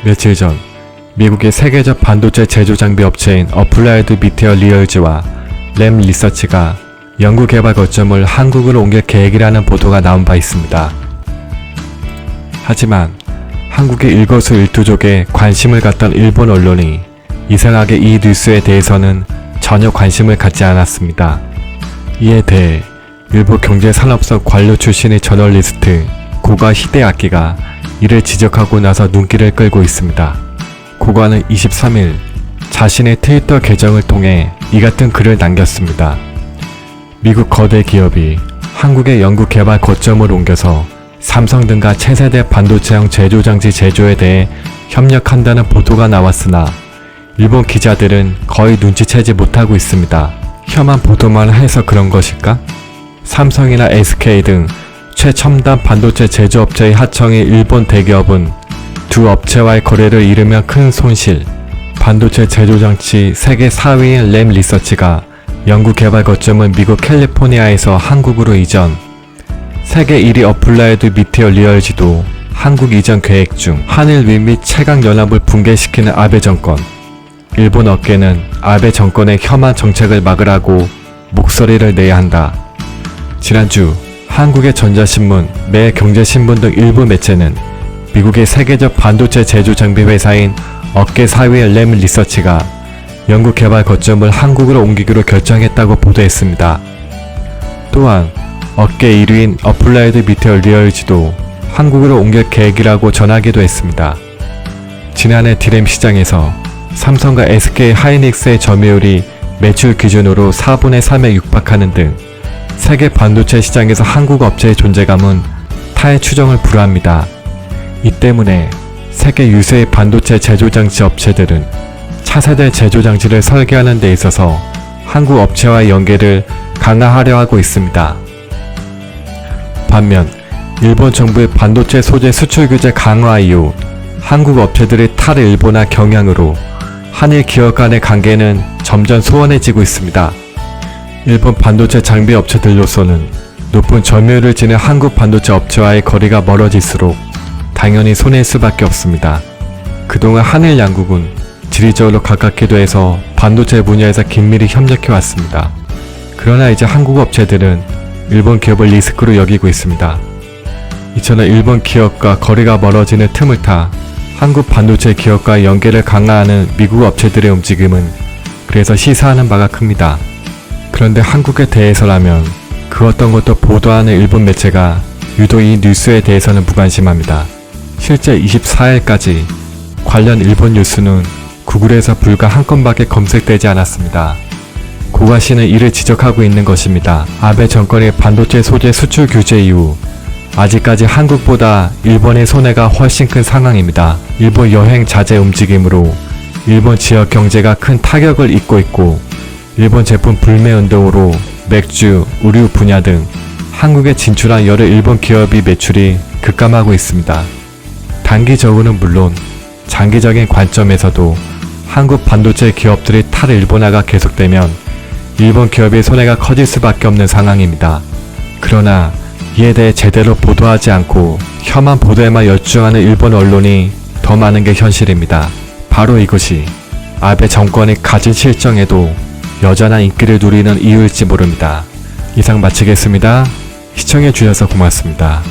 며칠 전 미국의 세계적 반도체 제조 장비 업체인 어플라이드 미테리얼즈와 램 리서치가 연구개발 거점을 한국으로 옮길 계획이라는 보도가 나온 바 있습니다. 하지만 한국의 일거수일투족에 관심을 갖던 일본 언론이 이상하게 이 뉴스에 대해서는 전혀 관심을 갖지 않았습니다. 이에 대해 일부 경제산업성 관료 출신의 저널리스트 고가 히데아키가 이를 지적하고 나서 눈길을 끌고 있습니다. 고가는 23일 자신의 트위터 계정을 통해 이 같은 글을 남겼습니다. 미국 거대 기업이 한국의 연구개발 거점을 옮겨서 삼성 등과 차세대 반도체형 제조장치 제조에 대해 협력한다는 보도가 나왔으나 일본 기자들은 거의 눈치채지 못하고 있습니다. 혐한 보도만 해서 그런 것일까? 삼성이나 SK 등 최첨단 반도체 제조업체의 하청인 일본 대기업은 두 업체와의 거래를 잃으면 큰 손실. 반도체 제조장치 세계 4위인 램 리서치가 연구개발 거점을 미국 캘리포니아에서 한국으로 이전. 세계 1위 어플라이드 미테리얼즈도 한국 이전 계획 중. 한일 밀밑 최강연합을 붕괴시키는 아베 정권. 일본 업계는 아베 정권의 혐한 정책을 막으라고 목소리를 내야 한다. 지난주 한국의 전자신문, 매경제신문 등 일부 매체는 미국의 세계적 반도체 제조 장비 회사인 업계 4위의 램 리서치가 연구개발 거점을 한국으로 옮기기로 결정했다고 보도했습니다. 또한 업계 1위인 어플라이드 미테리얼즈도 한국으로 옮길 계획이라고 전하기도 했습니다. 지난해 디램 시장에서 삼성과 SK 하이닉스의 점유율이 매출 기준으로 4분의 3에 육박하는 등 세계 반도체 시장에서 한국 업체의 존재감은 타의 추정을 불허합니다. 이 때문에 세계 유수의 반도체 제조장치 업체들은 차세대 제조장치를 설계하는 데 있어서 한국 업체와의 연계를 강화하려 하고 있습니다. 반면 일본 정부의 반도체 소재 수출 규제 강화 이후 한국 업체들의 탈일본화 경향으로 한일 기업 간의 관계는 점점 소원해지고 있습니다. 일본 반도체 장비 업체들로서는 높은 점유율을 지닌 한국 반도체 업체와의 거리가 멀어질수록 당연히 손해일 수밖에 없습니다. 그동안 한일 양국은 지리적으로 가깝기도 해서 반도체 분야에서 긴밀히 협력해왔습니다. 그러나 이제 한국 업체들은 일본 기업을 리스크로 여기고 있습니다. 이처럼 일본 기업과 거리가 멀어지는 틈을 타 한국 반도체 기업과의 연계를 강화하는 미국 업체들의 움직임은 그래서 시사하는 바가 큽니다. 그런데 한국에 대해서라면 그 어떤 것도 보도하는 일본 매체가 유독 이 뉴스에 대해서는 무관심합니다. 실제 24일까지 관련 일본 뉴스는 구글에서 불과 한 건밖에 검색되지 않았습니다. 고가 씨는 이를 지적하고 있는 것입니다. 아베 정권의 반도체 소재 수출 규제 이후 아직까지 한국보다 일본의 손해가 훨씬 큰 상황입니다. 일본 여행 자제 움직임으로 일본 지역 경제가 큰 타격을 입고 있고 일본 제품 불매 운동으로 맥주, 의류 분야 등 한국에 진출한 여러 일본 기업이 매출이 급감하고 있습니다. 단기적으로는 물론 장기적인 관점에서도 한국 반도체 기업들의 탈일본화가 계속되면 일본 기업의 손해가 커질 수밖에 없는 상황입니다. 그러나 이에 대해 제대로 보도하지 않고 혐한 보도에만 열중하는 일본 언론이 더 많은 게 현실입니다. 바로 이것이 아베 정권이 가진 실정에도 여전한 인기를 누리는 이유일지 모릅니다. 이상 마치겠습니다. 시청해주셔서 고맙습니다.